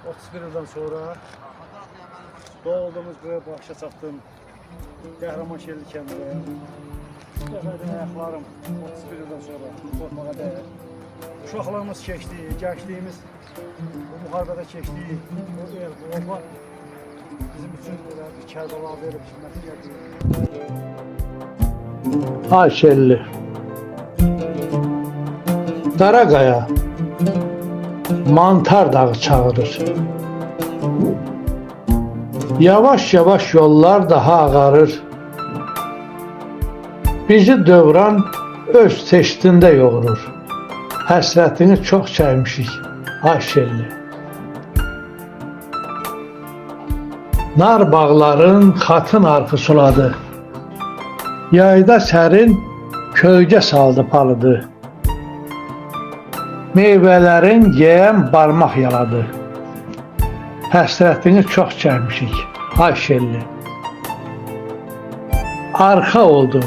31 ildən sonra doğulduğumuz buraya bağışa çatdım. Qəhrəmanşehirli kəndində. Dəfədən ayaqlarım 31 ildən sonra qorxmağa dəyər. Uşaqlarımız keçdi, gençliğimiz bu müharibədə keçdi. O el, bu oba bizim üçün belə bir Kərbəla verib xidmətini yapıyor. Ayşelli Qaraqaya Mantar dağı çağırır. Yavaş yavaş yollar daha ağarır. Bizi dövran öz teştində yoğurur. Həsrətini çox çəkmişik Ayşelli. Nar bağların xatın arxı suladı. Yayda sərin kölgə saldı palıdı. Meyvələrin yeyən barmaq yaladı. Həsrətini çox çəkmişik Ayşelli. Arxa oldum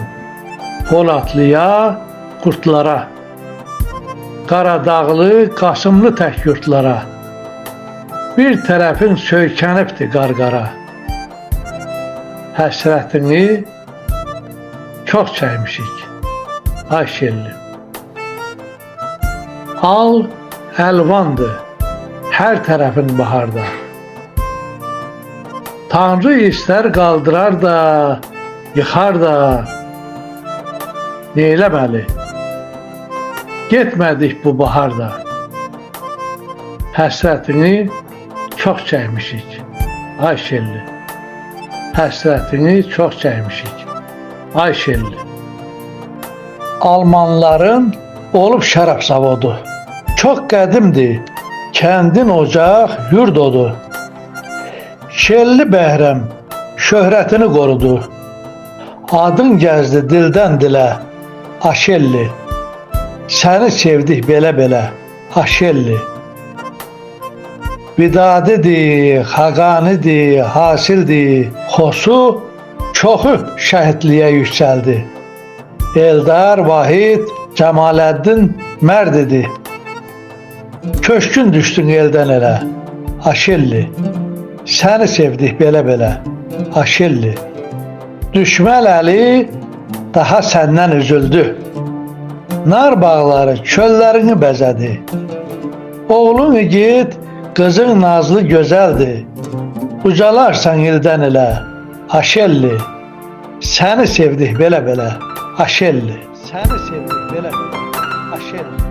Polatlıya, qurtlara, Qaradağlı, Qasımlı tək yurtlara. Bir tərəfin söykənibdi qarqara. Həsrətini çox çəkmişik Ayşelli. Al əlvandır hər tərəfin baharda. Tanrı istər qaldırar da, yıxar da. Neyləməli? Getmədik bu baharda. Həsrətini çox çəkmişik Ayşelli. Həsrətini çox çəkmişik Ayşelli. Almanların olub şərab zavodu. Çox qədimdir, kəndin ocaq, yurd odu. Şelli Bəhrəm şöhrətini qorudu. Adın gəzdi dildən dilə, Ayşelli. Səni sevdik belə-belə, Ayşelli. Vidadidir, Xaqanidir, Hasildir, Xosu çoxu şəhidliyə yüksəldi. Eldar, Vahid, Cəmaləddin mərd idi. Köşkün düşdün eldən elə, Ayşelli. Səni sevdik belə-belə, Ayşelli. Düşməl əli daha səndən üzüldü. Nar bağları çöllərini bəzədi. Oğlun igid, qızın nazlı gözəldir. Ucalarsan ildən elə, Ayşelli. Səni sevdik belə-belə, Ayşelli. Səni sevdik belə-belə, Ayşelli.